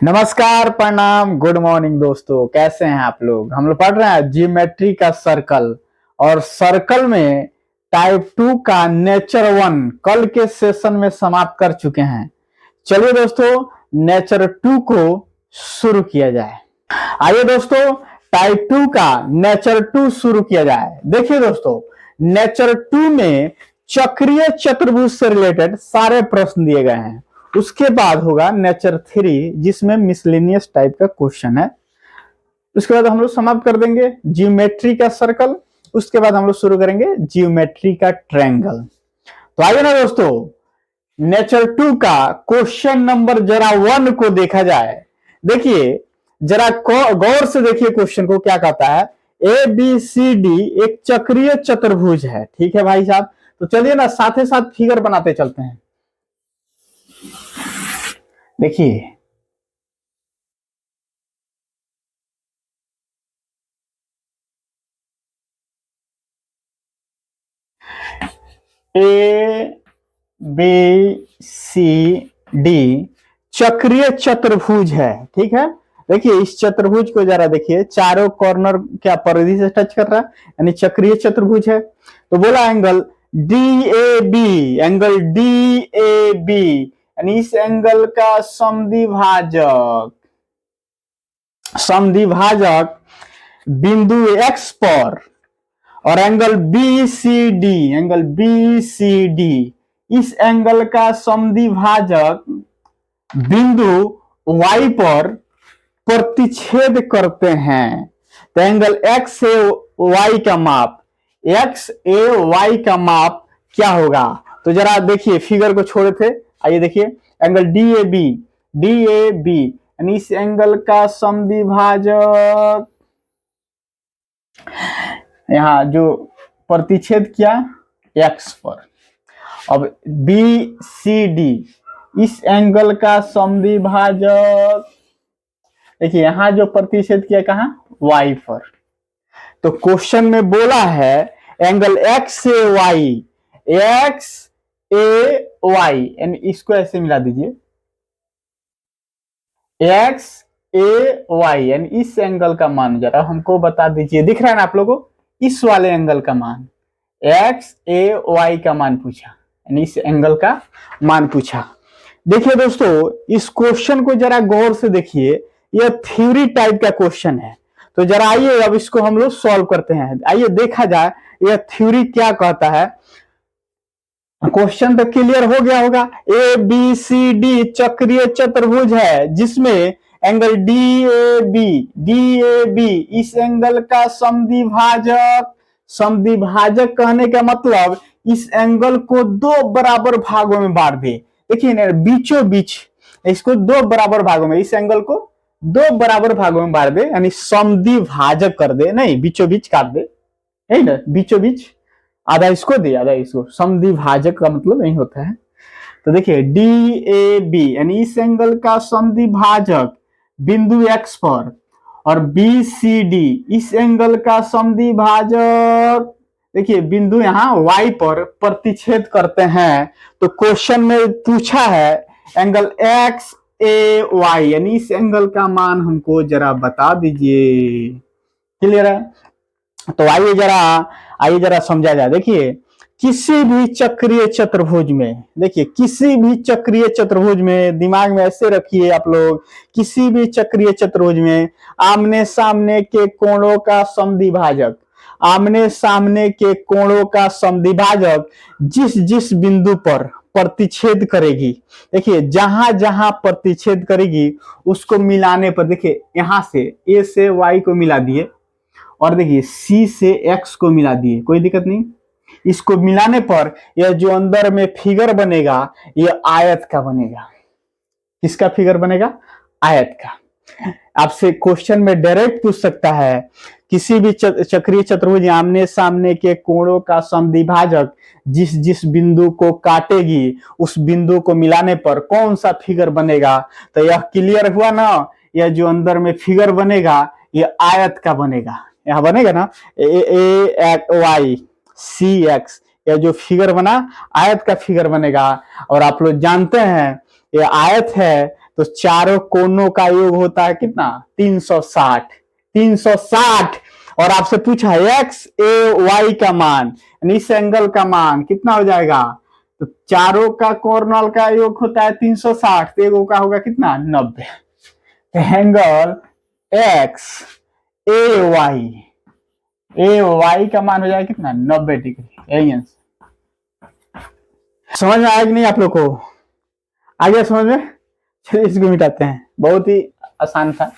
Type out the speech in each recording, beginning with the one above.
नमस्कार, प्रणाम, good morning दोस्तों। कैसे हैं आप लोग? हम लोग पढ़ रहे हैं जियोमेट्री का सर्कल और सर्कल में टाइप 2 का नेचर 1 कल के सेशन में समाप्त कर चुके हैं। चलिए दोस्तों, नेचर 2 को शुरू किया जाए। आइए दोस्तों, टाइप 2 का नेचर 2 शुरू किया जाए। देखिए दोस्तों, नेचर 2 में चक्रीय चतुर्भुज से रिलेटेड सारे प्रश्न दिए गए हैं। उसके बाद होगा नेचर 3 जिसमें मिसलेनियस टाइप का क्वेश्चन है। उसके बाद हम लोग समाप्त कर देंगे जियोमेट्री का सर्कल। उसके बाद हम लोग शुरू करेंगे जियोमेट्री का ट्रायंगल। तो आइए ना दोस्तों, नेचर 2 का क्वेश्चन नंबर जरा 1 को देखा जाए। देखिए जरा गौर से देखिए क्वेश्चन को क्या कहता है। ए बी सी डी एक चक्रीय चतुर्भुज है, ठीक है भाई साहब। तो चलिए ना साथ साथ फिगर बनाते चलते हैं। देखिए ए बी सी डी चक्रीय चतुर्भुज है, ठीक है। देखिए इस चतुर्भुज को जरा देखिए, चारों कॉर्नर क्या परिधि से टच कर रहा है, यानी चक्रीय चतुर्भुज है। तो बोला angle D A B, angle D A B यानी इस एंगल का समद्विभाजक बिंदु एक्स पर, और angle B C D, angle B C D इस एंगल का समद्विभाजक बिंदु y पर प्रतिच्छेद करते हैं। तो एंगल एक्स ए वाई का माप, एक्स ए वाई का माप क्या होगा? तो जरा देखिए फिगर को छोड़े थे, आइए देखिए एंगल डी ए बी यानी इस एंगल का समद्विभाजक यहां जो प्रतिच्छेद किया एक्स पर। अब बी सी डी इस एंगल का समद्विभाजक देखिए यहां जो प्रतिच्छेद किया कहां? वाई पर। तो क्वेश्चन में बोला है एंगल एक्स ए वाई, यानी इसको ऐसे मिला दीजिए, एक्स ए वाई यानी इस एंगल का मान जरा हमको बता दीजिए। दिख रहा है ना आप लोगों को? इस वाले एंगल का मान, एक्स ए वाई का मान पूछा, यानी इस एंगल का मान पूछा। देखिए दोस्तों, इस क्वेश्चन को जरा गौर से देखिए, यह थ्योरी टाइप का क्वेश्चन है। तो जरा आइए अब इसको हम लोग सॉल्व करते हैं। आइए देखा जाए यह थ्योरी क्या कहता है। क्वेश्चन तो क्लियर हो गया होगा। ए बी सी डी चक्रीय चतुर्भुज है जिसमें एंगल डी ए बी इस एंगल का समद्विभाजक कहने का मतलब इस एंगल को दो बराबर भागों में बांट दे। देखिए बीचों बीच इसको दो बराबर भागों में, इस एंगल को दो बराबर भागों में बांट दे, यानी समद्विभाजक कर दे, नहीं बीचों बीच काट दे, है ना, बीचों बीच आधा इसको दे आधा इसको। समद्विभाजक का मतलब नहीं होता है। तो देखिए डी ए बी यानी इस एंगल का समद्विभाजक बिंदु एक्स पर, और बी सी डी इस एंगल का समद्विभाजक देखिए बिंदु यहां वाई पर प्रतिच्छेद करते हैं। तो क्वेश्चन में पूछा है एंगल एक्स ए वाई यानी इस एंगल का मान हमको जरा बता दीजिए। क्लियर है? तो आइए जरा समझा जाए। देखिए किसी भी चक्रीय चतुर्भुज में, देखिए किसी भी चक्रीय चतुर्भुज में, दिमाग में ऐसे रखिए आप लोग, किसी भी चक्रीय चतुर्भुज में आमने सामने के कोणों का समद्विभाजक, आमने सामने के कोणों का समद्विभाजक जिस जिस बिंदु पर प्रतिच्छेद करेगी, देखिए जहां जहां प्रतिच्छेद करेगी उसको मिलाने पर, देखिए यहां से ए से वाई को मिला दिए और देखिए सी से एक्स को मिला दिए, कोई दिक्कत नहीं। इसको मिलाने पर यह जो अंदर में फिगर बनेगा यह आयत का बनेगा। किसका फिगर बनेगा? आयत का। आपसे क्वेश्चन में डायरेक्ट पूछ सकता है किसी भी चक्रीय चतुर्भुज आमने सामने के कोणों का समद्विभाजक जिस जिस बिंदु को काटेगी उस बिंदु को मिलाने पर कौन सा फिगर बनेगा? तो यह क्लियर हुआ ना, यह जो अंदर में फिगर बनेगा यह आयत का बनेगा। यहां बनेगा ना ए वाई सी एक्स, यह जो फिगर बना आयत का फिगर बनेगा। और आप लोग जानते हैं यह आयत है तो चारों कोनों का योग होता है कितना 360। 360 और आपसे पूछा है एक्स ए वाई का मान यानी इस एंगल का मान कितना हो जाएगा, तो चारों का कॉर्नर का योग होता है 360, तो एगो का होगा कितना 90। एंगल एक्स ए वाई का मान हो जाएगा कितना 90 डिग्री। यही आंसर। समझ में आया कि नहीं आप लोग को, आ गया समझ में? चलिए इसको मिटाते हैं, बहुत ही आसान था।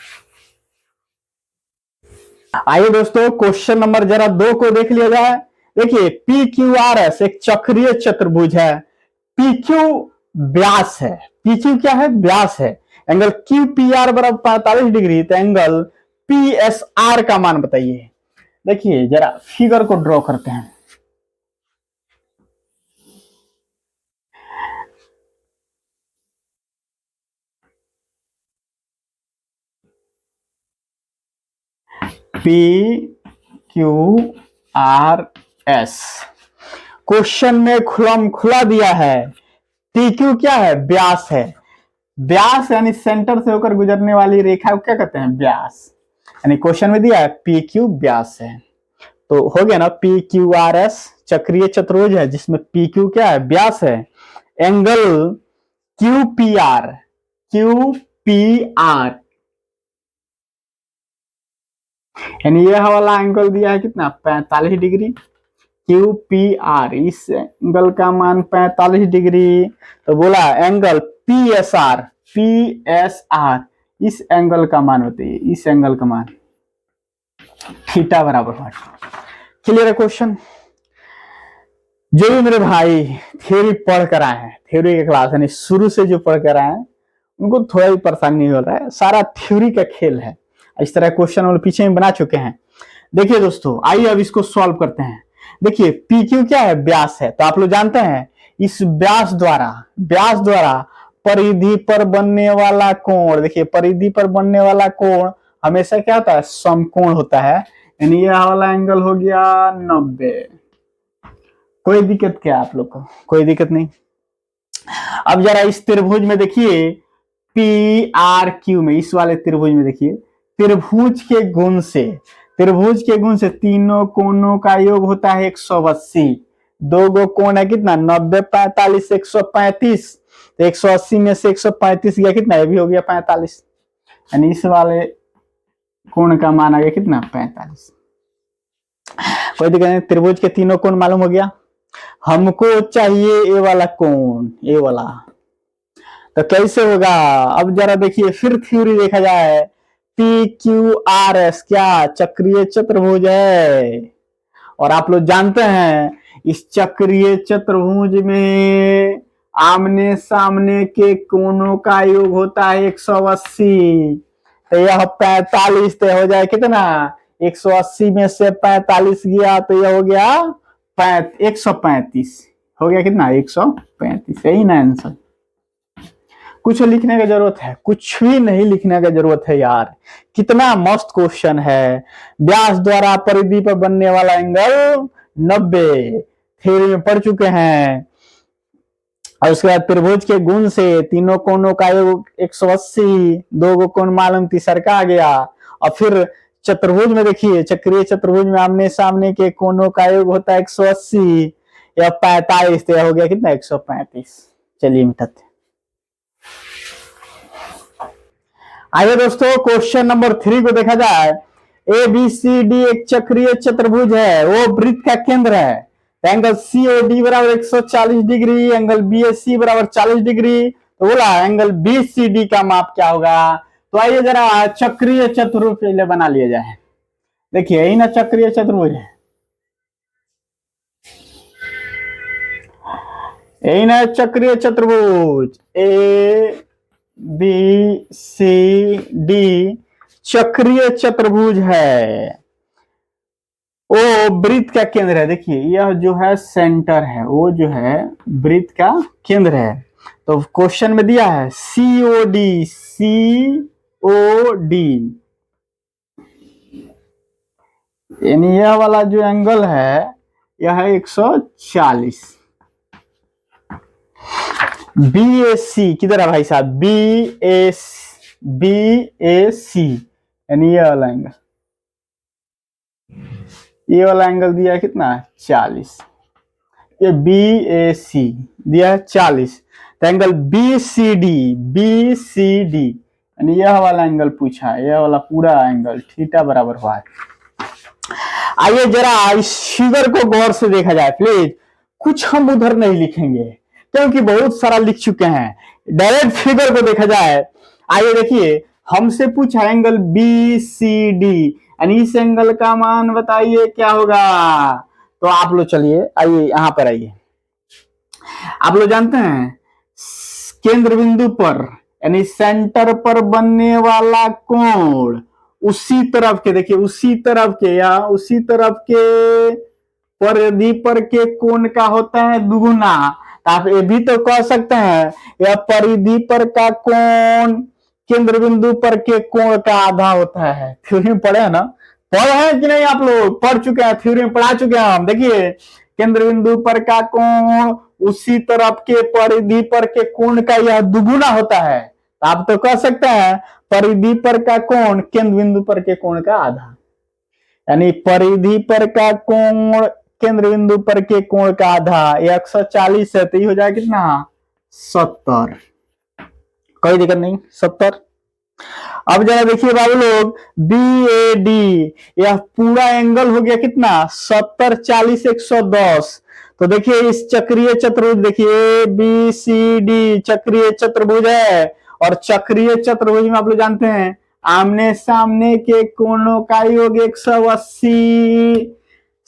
आइए दोस्तों क्वेश्चन नंबर जरा 2 को देख लिया जाए। देखिए पी क्यू आर एस एक चक्रीय चतुर्भुज है, पी क्यू व्यास है, पी क्यू क्या है व्यास है, एंगल क्यू पी आर बराबर 45 डिग्री, तो एंगल पी एस आर का मान बताइए। देखिए जरा फिगर को ड्रॉ करते हैं। P Q R S question में खुलम खुला दिया है। पी क्यू क्या है व्यास है, व्यास यानी सेंटर से होकर गुजरने वाली रेखा को क्या कहते हैं व्यास, यानी क्वेश्चन में दिया है पी क्यू व्यास है, तो हो गया ना पी क्यू आर एस चक्रीय चतुर्भुज है जिसमें पी क्यू क्या है व्यास है, एंगल क्यू पी आर यानी यह वाला एंगल दिया है कितना 45 डिग्री, क्यू पी आर इस एंगल का मान 45 डिग्री, तो बोला एंगल पी एस आर इस एंगल का मान बताइए, इस एंगल का मान थीटा बराबर 60। क्लियर है क्वेश्चन? जो भी मेरे भाई थ्योरी पढ़ कर आए हैं, थ्योरी के क्लास यानी शुरू से जो पढ़ कर आए हैं उनको थोड़ा भी परेशानी नहीं हो रहा है, सारा थ्योरी का खेल है। इस तरह क्वेश्चन और पीछे में बना चुके हैं। देखिए दोस्तों आइए अब इसको सॉल्व करते हैं। देखिए पी क्यू क्या है व्यास है, तो आप लोग जानते हैं इस व्यास द्वारा परिधि पर बनने वाला कोण, देखिए परिधि पर बनने वाला कोण हमेशा क्या होता है समकोण होता है, यानी यह वाला एंगल हो गया 90। कोई दिक्कत क्या आप लोग को? कोई दिक्कत नहीं। अब जरा इस त्रिभुज में देखिए पी आर क्यू में, इस वाले त्रिभुज में देखिए त्रिभुज के गुण से तीनों कोणों का योग होता है 180। दो गो कोण है कितना 90 45 135, तो 180 में से 135 गया कितना, ये भी हो गया 45, यानी इस वाले कोण का मान आ गया कितना 45। कोई दिक्कत नहीं, त्रिभुज के तीनों कोण मालूम हो गया। हमको चाहिए ये वाला कोण, ये वाला, तो कैसे होगा? अब जरा देखिए फिर थ्योरी देखा जाए, पी क्यू आर एस क्या चक्रीय चतुर्भुज है, और आप लोग जानते हैं इस चक्रीय चतुर्भुज में आमने सामने के कोणों का योग होता है 180, तो यह 45, तो हो जाए कितना 180 में से 45 गया तो यह हो गया 135, हो गया कितना 135। यही ना आंसर। कुछ लिखने की जरूरत है? कुछ भी नहीं लिखने की जरूरत है यार, कितना मस्त क्वेश्चन है। व्यास द्वारा परिधि पर बनने वाला एंगल 90 थ्योरी में पढ़ चुके हैं, और उसके बाद त्रिभुज के गुण से तीनों कोणों का योग 180, दो गो कोण मालूम तीसर का आ गया, और फिर चतुर्भुज में देखिए चक्रीय चतुर्भुज में आमने सामने के कोणों का योग होता है 180 या 45, तो हो गया कितना 135। चलिए मिटाते। आइए दोस्तों क्वेश्चन नंबर 3 को देखा जाए। ए बी सी डी एक चक्रीय चतुर्भुज है, वो वृत्त का केंद्र है, एंगल सी ओ डी बराबर 140 डिग्री, एंगल बी ए सी बराबर 40 डिग्री, तो बोला एंगल बी सी डी का माप क्या होगा? तो आइए जरा चक्रीय चतुर्भुज पहले बना लिया जाए। देखिए यही ना चक्रीय चतुर्भुज है, यही ना चक्रीय चतुर्भुज ए बी सी डी चक्रीय चतुर्भुज है, वो वृत्त का केंद्र है। देखिए यह जो है सेंटर है, वो जो है वृत्त का केंद्र है। तो क्वेश्चन में दिया है COD, यानी यह वाला जो एंगल है यह है 140। बी ए सी किधर है भाई साहब, बी ए सी, यानी ये वाला एंगल दिया है कितना 40, ये बी ए सी दिया है 40, तो एंगल बी सी डी यानी यह वाला एंगल पूछा है, यह वाला पूरा एंगल थीटा बराबर हुआ है। आइए जरा इस फिगर को गौर से देखा जाए प्लीज, कुछ हम उधर नहीं लिखेंगे क्योंकि बहुत सारा लिख चुके हैं, डायरेक्ट फिगर को देखा जाए। आइए देखिए, हमसे पूछा एंगल बी सी डी, यानी इस एंगल का मान बताइए क्या होगा। तो आप लोग चलिए, आइए यहां पर आइए, आप लोग जानते हैं केंद्र बिंदु पर यानी सेंटर पर बनने वाला कोण उसी तरफ के, देखिए उसी तरफ के या उसी तरफ के परिधि पर के कोण का होता है दुगुना। तो आप ये भी तो कह सकते हैं यह परिधि पर का कोण केंद्र बिंदु पर के कोण का आधा होता है। थ्योरी में पढ़े है ना, पढ़े हैं कि नहीं आप लोग, पढ़ चुके हैं, थ्योरी में पढ़ा चुके हैं हम। देखिए केंद्र बिंदु पर का कोण उसी तरफ के परिधि पर के कोण का यह दुगुना होता है। तो आप तो कह सकते हैं परिधि पर का कोण केंद्र बिंदु पर के कोण का आधा, यानी परिधि पर का कोण केंद्र बिंदु पर के कोण का आधा 140 है, तो ये हो जाएगा कितना 70, कोई दिक्कत नहीं 70। अब जरा देखिए बाबू लोग, बी ए डी यह पूरा एंगल हो गया कितना 70 40 110। तो देखिए इस चक्रीय चतुर्भुज, देखिए ए बी सी डी चक्रीय चतुर्भुज है, और चक्रीय चतुर्भुज में आप लोग जानते हैं आमने सामने के कोणों का योग 180,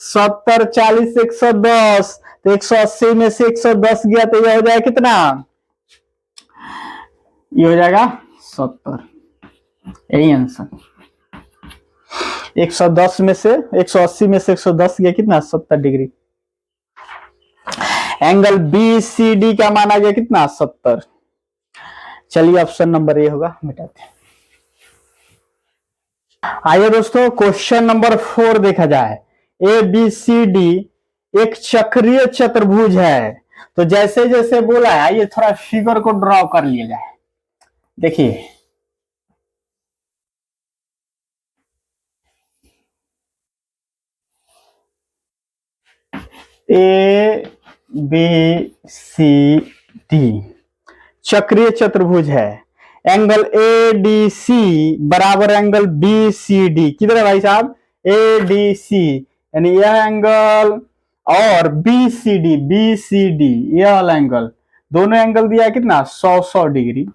70 40 110, तो 180 में से 110 गया तो यह हो जाएगा कितना, ये हो जाएगा 70, यही आंसर। 110 में से 180 में से 110 गया कितना 70 degree. Angle B C D का मान आ गया कितना 70। चलिए ऑप्शन नंबर ए होगा, मिटाते हैं। आइए दोस्तों क्वेश्चन नंबर 4 देखा जाए। ए बी सी डी एक चक्रीय चतुर्भुज है, तो जैसे जैसे बोला है आइए थोड़ा फिगर को ड्रॉ कर लिया जाए। देखिए ए बी सी डी चक्रीय चतुर्भुज है, एंगल ए डी सी बराबर एंगल बी सी डी, किधर है भाई साहब ए डी सी, यानी यह एंगल और बी सी डी यह वाला एंगल, दोनों एंगल दिया है कितना 100 डिग्री।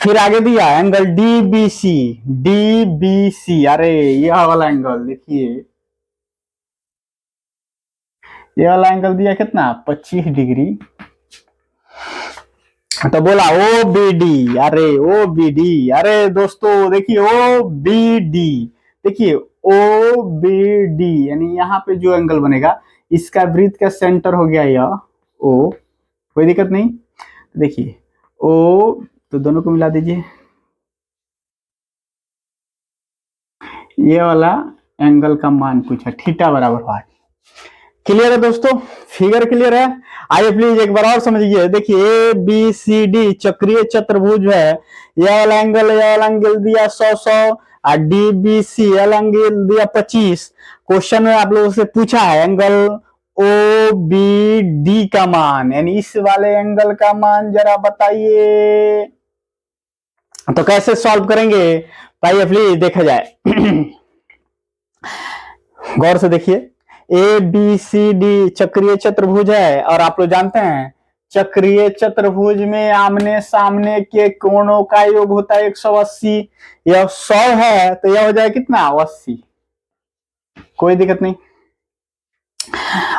फिर आगे दिया एंगल डी बी सी, अरे यह वाला एंगल देखिए, ये वाला एंगल दिया कितना 25 डिग्री। तो बोला ओ बी डी, अरे दोस्तों देखिए ओ बी डी, देखिए ओ बी डी यानी यहाँ पे जो एंगल बनेगा इसका वृत्त का सेंटर हो गया यह ओ, कोई दिक्कत नहीं। देखिए ओ, तो दोनों को मिला दीजिए, ये वाला एंगल का मान पूछा थीटा बराबर हुआ। क्लियर है दोस्तों, फिगर क्लियर है। आइए प्लीज एक बार और समझिए, देखिए ए बी सी डी चक्रीय चतुर्भुज है, यह वाला एंगल दिया 100 और डी बी सी एंगल दिया 25। क्वेश्चन में आप लोगों से पूछा है एंगल ओ बी डी का मान, यानी इस वाले एंगल का मान जरा बताइए। तो कैसे सॉल्व करेंगे आइए प्लीज देखा जाए। गौर से देखिए, ए बी सी डी चक्रीय चतुर्भुज है, और आप लोग जानते हैं चक्रीय चतुर्भुज में आमने सामने के कोणों का योग होता है 180, यह 100 है तो यह हो जाए कितना 80, कोई दिक्कत नहीं।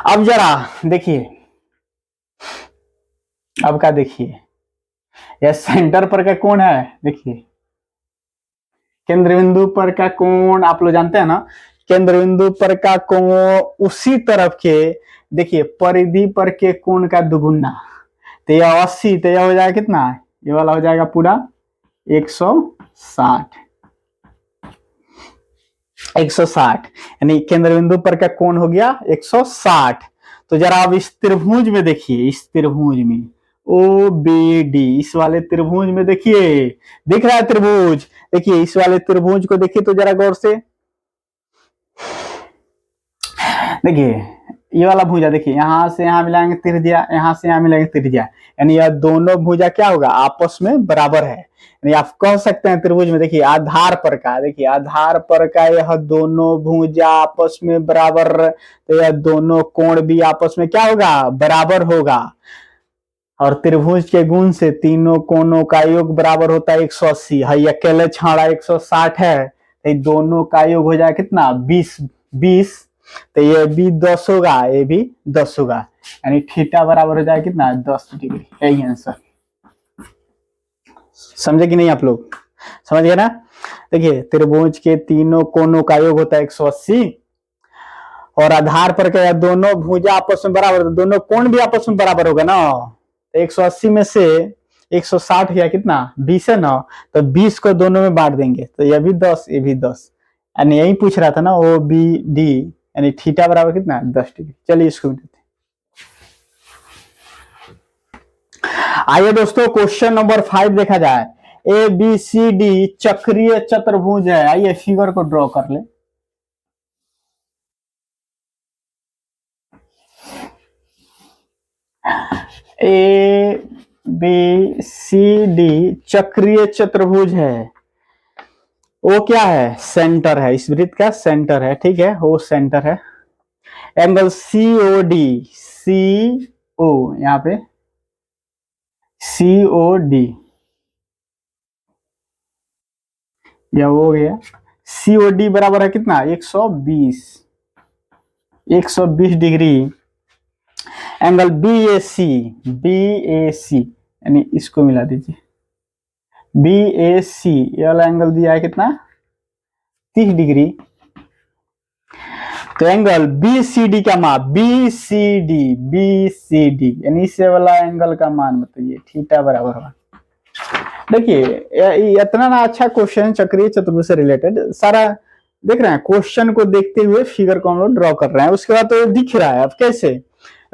अब जरा देखिए, अब का देखिए, यह सेंटर पर का कोण है, देखिए केंद्र बिंदु पर का कोण आप लोग जानते हैं ना, केंद्र बिंदु पर का कोण उसी तरफ के, देखिए परिधि पर के कोण का दुगुना, तो यह 80, तो यह हो जाएगा कितना, ये वाला हो जाएगा पूरा 160, 160 यानी केंद्र बिंदु पर का कोण हो गया 160। तो जरा आप इस त्रिभुज में देखिए, इस त्रिभुज में ओ बी डी, इस वाले त्रिभुज में देखिए, दिख रहा है त्रिभुज? देखिए इस वाले त्रिभुज को देखिए तो जरा गौर से देखिए, ये वाला भुजा देखिए, यहां से यहां मिलाएंगे त्रिज्या, यहां से यहां मिलाएंगे त्रिज्या, यानी यह दोनों भुजा क्या होगा, आपस में बराबर है। यानी आप कह सकते हैं त्रिभुज में देखिए आधार पर का, देखिए आधार पर का यह दोनों भुजा आपस में बराबर, तो यह दोनों कोण भी आपस में क्या होगा, बराबर होगा। और त्रिभुज के गुण से तीनों कोणों का योग बराबर होता है 180 है, अकेले छाड़ा 160 है, तो दोनों का योग हो जाए कितना, 20। तो ये भी 10 होगा, ये भी 10 होगा, यानी थीटा बराबर हो जाए कितना, 10 डिग्री। यही आंसर। समझे कि नहीं आप लोग? समझ गए ना? देखिए त्रिभुज के तीनों कोणों का योग होता है 180, और आधार पर क्या, दोनों भुजा आपस में बराबर, दोनों कोण भी आपस में बराबर होगा ना। तो 180 में से 160 या कितना, 20 है ना, तो 20 को दोनों में बांट देंगे, तो ये भी 10, ये भी 10, यानी यही पूछ रहा था ना, ओ बी डी, यानी थीटा बराबर कितना, 10 डिग्री। चलिए इसको भी देखते हैं। आइए दोस्तों क्वेश्चन नंबर 5 देखा जाए। ए बी सी डी चक्रीय चतुर्भुज है। आइए फिगर को ड्रॉ कर ले। ए बी सी डी चक्रीय चतुर्भुज है। वो क्या है, सेंटर है, इस वृत्त का सेंटर है, ठीक है, वो सेंटर है। एंगल सी ओ डी, सी ओ, यहां पे सी ओ डी, यह हो गया। सी ओ डी बराबर है कितना, 120, 120 डिग्री। एंगल बी ए सी, बी ए सी, यानी इसको मिला दीजिए, बी ए सी, ये वाला एंगल दिया है कितना, 30 डिग्री। तो एंगल बी सी डी का मान, B C D, B C D, यानी इस वाला एंगल का मान बताइए, थीटा बराबर होगा। देखिए इतना ना अच्छा क्वेश्चन चक्रीय चतुर्भुज से रिलेटेड, सारा देख रहे हैं, क्वेश्चन को देखते हुए फिगर को हम लोग ड्रॉ कर रहे हैं। उसके बाद तो दिख रहा है, अब कैसे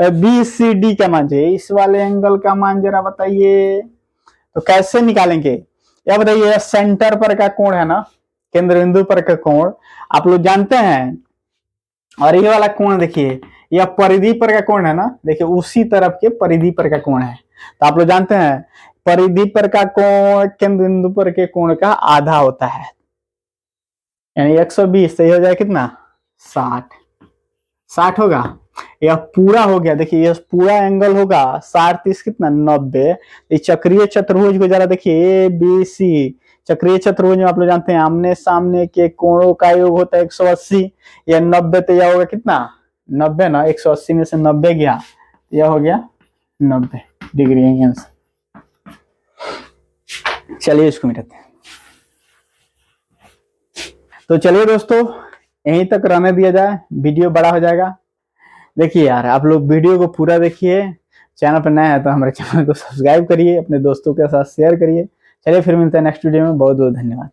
बी सी डी का मान चाहिए, इस वाले एंगल का मान जरा बताइए, तो कैसे निकालेंगे, या बताइए। सेंटर पर का कोण है ना, केंद्र बिंदु पर का कोण आप लोग जानते हैं, और ये वाला कोण देखिए, यह परिधि पर का कोण है ना, देखिए उसी तरफ के परिधि पर का कोण है। तो आप लोग जानते हैं परिधि पर का कोण केंद्र बिंदु पर के कोण का आधा होता है, यानी 120, तो ये हो जाए कितना, 60 होगा। यह पूरा हो गया, देखिए यह पूरा एंगल होगा 60 30 कितना, 90। इस चक्रीय चतुर्भुज को जरा देखिए, ए बी सी चक्रीय चतुर्भुज में आप लोग जानते हैं आमने सामने के कोणों का योग होता है 180, यह 90, तो यह होगा कितना, 90 ना, 180 में से 90 गया, यह हो गया 90 डिग्री आंसर। चलिए इसको मिटाते हैं। तो चलिए दोस्तों यहीं तक रहने दिया जाए, वीडियो बड़ा हो जाएगा। देखिए यार आप लोग वीडियो को पूरा देखिए, चैनल पर नया है तो हमारे चैनल को सब्सक्राइब करिए, अपने दोस्तों के साथ शेयर करिए। चलिए फिर मिलते हैं नेक्स्ट वीडियो में, बहुत बहुत धन्यवाद।